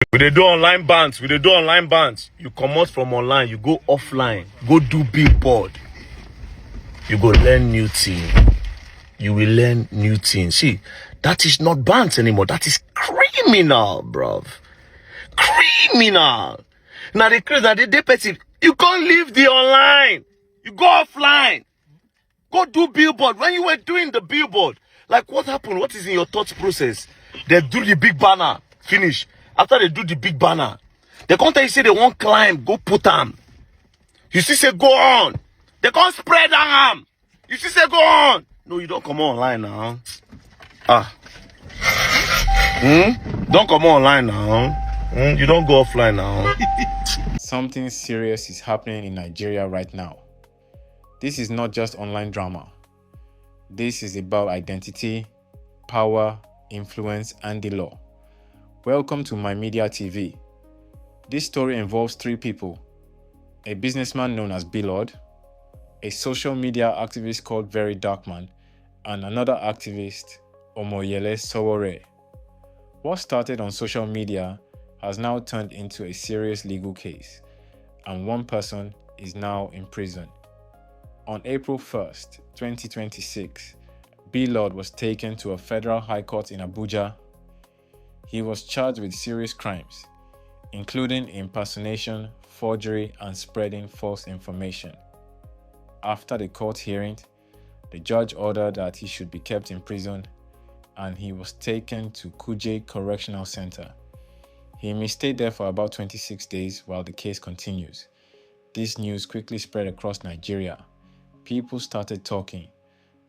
We dey do online bands. You come out from online, you go offline, go do billboard. You go learn new thing. You will learn new things. See, that is not bands anymore. That is criminal, bruv. Criminal. Now the crazy that they person, you can't leave the online. You go offline. Go do billboard. When you were doing the billboard, like what happened? What is in your thought process? They do the big banner, finish. After they do the big banner, they can't tell you say they won't climb, go put them. You see say go on. They can't spread them. You see say go on. No, you don't come online now. Don't come online now. You don't go offline now. Something serious is happening in Nigeria right now. This is not just online drama. This is about identity, power, influence, and the law. Welcome to MAIMEDIA TV. This story involves three people: a businessman known as Lord, a social media activist called VeryDarkMan, and another activist, Omoyele Sowore. What started on social media has now turned into a serious legal case, and one person is now in prison. On April 1st, 2026, Lord was taken to a federal high court in Abuja. He was charged with serious crimes, including impersonation, forgery, and spreading false information. After the court hearing, the judge ordered that he should be kept in prison, and he was taken to Kuje Correctional Center. He may stay there for about 26 days while the case continues. This news quickly spread across Nigeria. People started talking.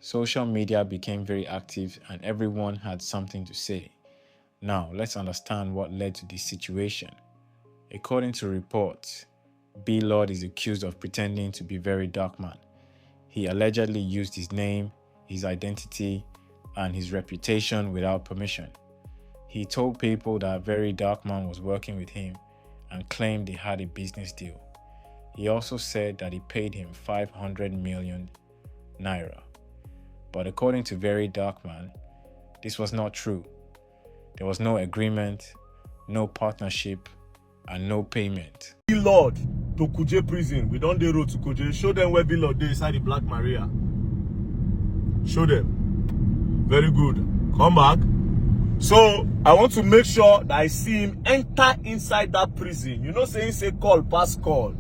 Social media became very active and everyone had something to say. Now, let's understand what led to this situation. According to reports, Lord is accused of pretending to be VeryDarkMan. He allegedly used his name, his identity, and his reputation without permission. He told people that VeryDarkMan was working with him and claimed they had a business deal. He also said that he paid him 500 million naira. But according to VeryDarkMan, this was not true. There was no agreement, no partnership, and no payment. Lord to Kuje prison. We don't do road to Kuje. Show them where Lord is inside the Black Maria. Show them. Very good. Come back. So I want to make sure that I see him enter inside that prison. You know, saying say call, pass call.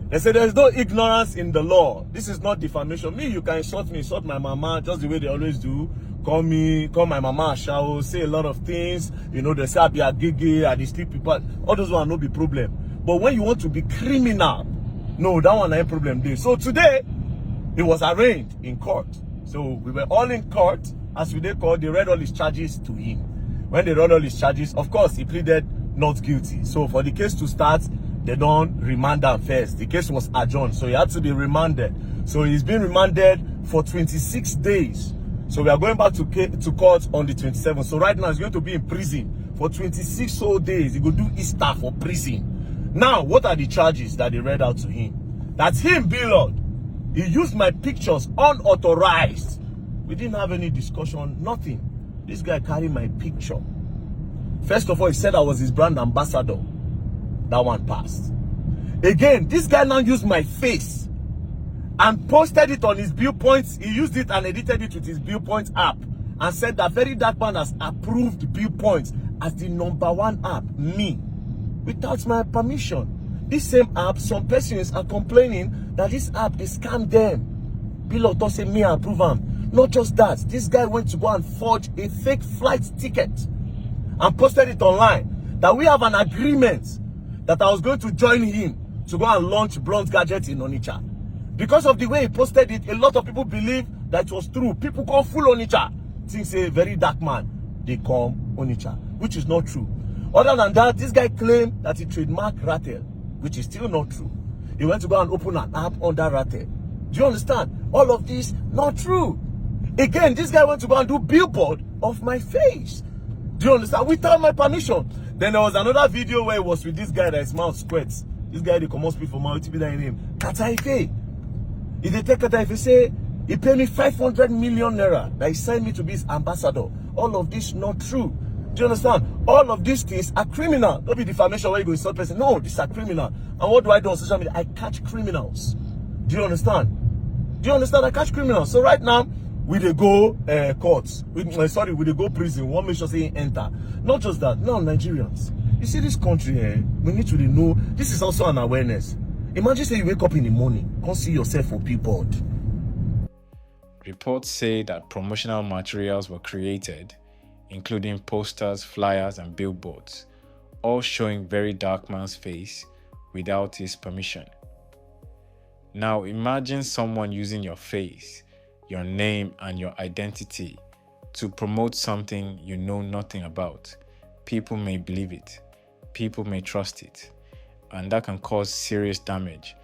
They say there's no ignorance in the law. This is not defamation. Me, you can insult me, insult my mama, just the way they always do. Call me, call my mama Ashao, say a lot of things. You know, they say I be a gigi, I sleep people. All those one no be problem. But when you want to be criminal, no, that one ain't problem there. So today, it was arraigned in court. So we were all in court. As we did call, they read all his charges to him. When they read all his charges, of course, he pleaded not guilty. So for the case to start, they don't remand him first. The case was adjourned, so he had to be remanded. So he's been remanded for 26 days. So we are going back to court on the 27th. So right now he's going to be in prison for 26 whole days. He will do Easter for prison. Now, what are the charges that they read out to him? That's him, Lord. He used my pictures unauthorized. We didn't have any discussion, nothing. This guy carried my picture. First of all, he said I was his brand ambassador. That one passed. Again, this guy now used my face and posted it on his viewpoints. He used it and edited it with his viewpoints app and said that VeryDarkMan has approved viewpoints as the #1 app, me, without my permission. This same app, some persons are complaining that this app is scam them. Lord don't say me approve him. Not just that, this guy went to go and forge a fake flight ticket and posted it online that we have an agreement that I was going to join him to go and launch Blunt Gadget in Onitsha. Because of the way he posted it, a lot of people believe that it was true. People come full Onitsha. Things say VeryDarkMan, they come Onitsha, which is not true. Other than that, this guy claimed that he trademarked Rattel, which is still not true. He went to go and open an app under Rattel. Do you understand? All of this, not true. Again, this guy went to go and do billboard of my face. Do you understand? Without my permission. Then there was another video where it was with this guy that his mouth squirts. This guy, they come out speak for my TV name. Kataife. If they take Kataife, say, he paid me 500 million naira that he signed me to be his ambassador. All of this not true. Do you understand? All of these things are criminal. Don't be defamation where you go insult person. No, these are criminal. And what do I do on social media? I catch criminals. Do you understand? Do you understand? I catch criminals. So right now, we dey go courts. We dey go prison. One make sure say enter. Not just that. Now Nigerians, you see this country, we need to know. This is also an awareness. Imagine say you wake up in the morning, can't see yourself for billboard. Reports say that promotional materials were created, including posters, flyers, and billboards, all showing VeryDarkMan's face without his permission. Now imagine someone using your face, your name, and your identity to promote something you know nothing about. People may believe it, people may trust it, and that can cause serious damage.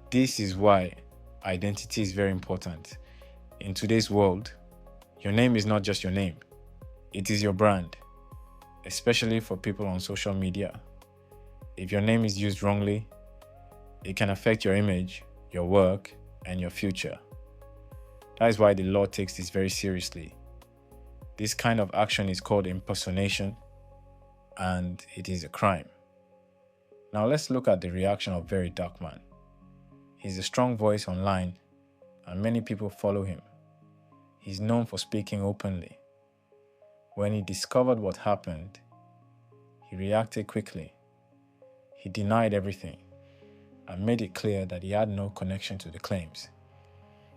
This is why identity is very important. In today's world, your name is not just your name, it is your brand, especially for people on social media. If your name is used wrongly, it can affect your image, your work, and your future. That is why the law takes this very seriously. This kind of action is called impersonation, and it is a crime. Now let's look at the reaction of VeryDarkMan. He's a strong voice online, and many people follow him. He's known for speaking openly. When he discovered what happened, he reacted quickly. He denied everything and made it clear that he had no connection to the claims.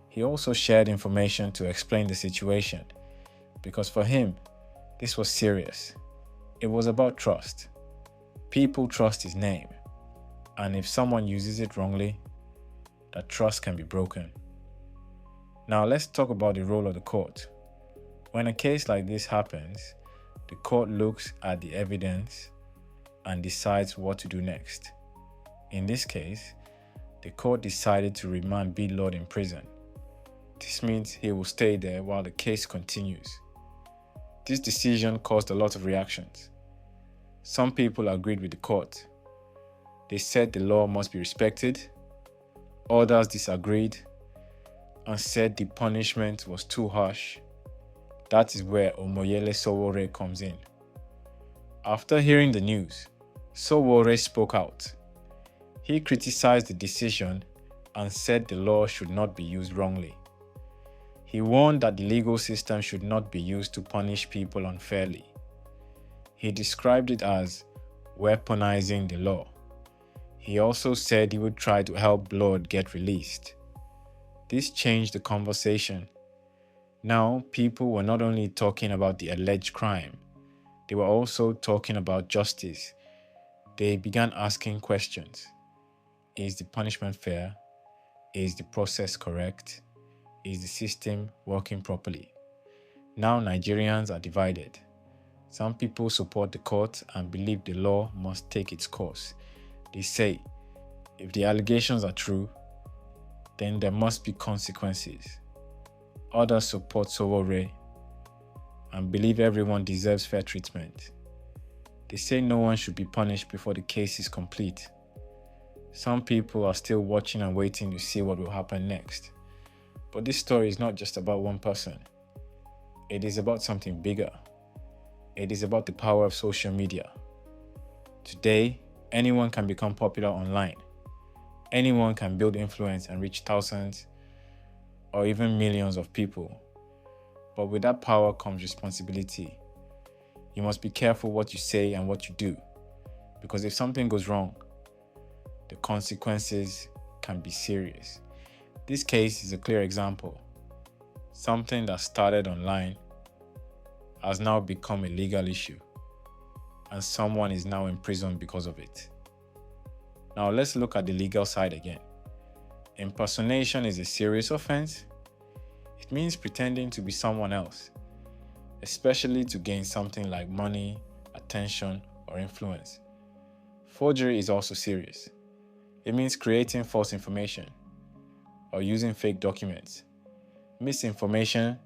He also shared information to explain the situation, because for him, this was serious. It was about trust. People trust his name, and if someone uses it wrongly, that trust can be broken. Now let's talk about the role of the court. When a case like this happens, the court looks at the evidence and decides what to do next. In this case, the court decided to remand B-Lord in prison. This means he will stay there while the case continues. This decision caused a lot of reactions. Some people agreed with the court. They said the law must be respected. Others disagreed and said the punishment was too harsh. That is where Omoyele Sowore comes in. After hearing the news, Sowore spoke out. He criticized the decision and said the law should not be used wrongly. He warned that the legal system should not be used to punish people unfairly. He described it as weaponizing the law. He also said he would try to help Blood get released. This changed the conversation. Now, people were not only talking about the alleged crime, they were also talking about justice. They began asking questions. Is the punishment fair? Is the process correct? Is the system working properly? Now Nigerians are divided. Some people support the court and believe the law must take its course. They say, if the allegations are true, then there must be consequences. Others support Sowore and believe everyone deserves fair treatment. They say no one should be punished before the case is complete. Some people are still watching and waiting to see what will happen next. But this story is not just about one person. It is about something bigger. It is about the power of social media. Today, anyone can become popular online. Anyone can build influence and reach thousands or even millions of people. But with that power comes responsibility. You must be careful what you say and what you do, because if something goes wrong, the consequences can be serious. This case is a clear example. Something that started online has now become a legal issue, and someone is now in prison because of it. Now let's look at the legal side again. Impersonation is a serious offense. It means pretending to be someone else, especially to gain something like money, attention, or influence. Forgery is also serious. It means creating false information or using fake documents. Misinformation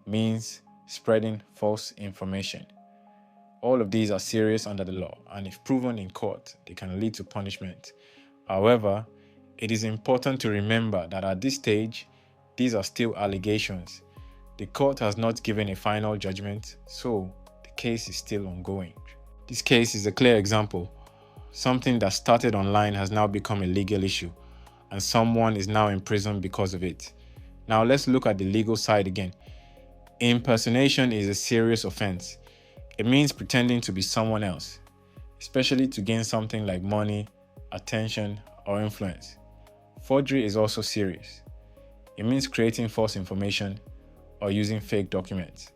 means spreading false information. All of these are serious under the law, and if proven in court, they can lead to punishment. However, it is important to remember that at this stage, these are still allegations. The court has not given a final judgment, so the case is still ongoing. This case is a clear example. Something that started online has now become a legal issue, and someone is now in prison because of it. Now let's look at the legal side again. Impersonation is a serious offense. It means pretending to be someone else, especially to gain something like money, attention, or influence. Forgery is also serious. It means creating false information or using fake documents.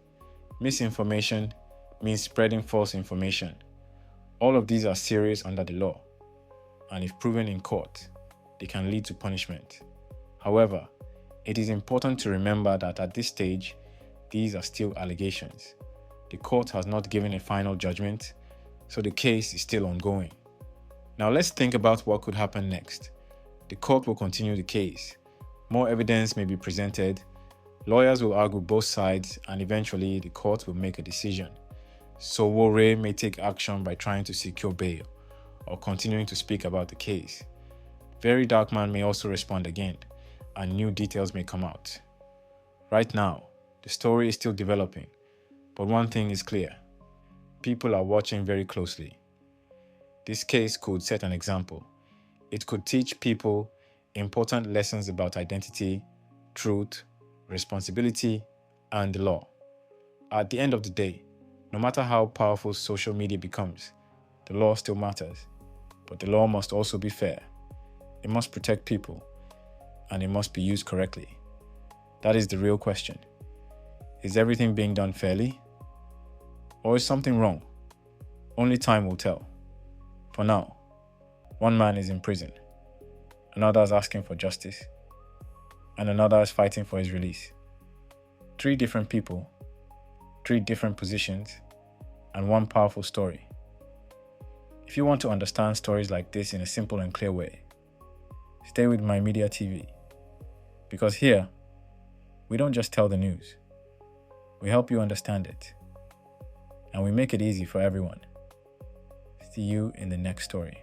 Misinformation means spreading false information. All of these are serious under the law, and if proven in court, they can lead to punishment. However, it is important to remember that at this stage, these are still allegations. The court has not given a final judgment, so the case is still ongoing. Now let's think about what could happen next. The court will continue the case. More evidence may be presented. Lawyers will argue both sides, and eventually the court will make a decision. Sowore may take action by trying to secure bail or continuing to speak about the case. VeryDarkMan may also respond again, and new details may come out. Right now, the story is still developing, but one thing is clear. People are watching very closely. This case could set an example. It could teach people important lessons about identity, truth, responsibility, and the law. At the end of the day, no matter how powerful social media becomes, the law still matters. But the law must also be fair. It must protect people, and it must be used correctly. That is the real question. Is everything being done fairly? Or is something wrong? Only time will tell. For now, one man is in prison, another is asking for justice, and another is fighting for his release. 3 different people, 3 different positions, and one powerful story. If you want to understand stories like this in a simple and clear way, stay with MAIMEDIA TV. Because here, we don't just tell the news. We help you understand it. And we make it easy for everyone. See you in the next story.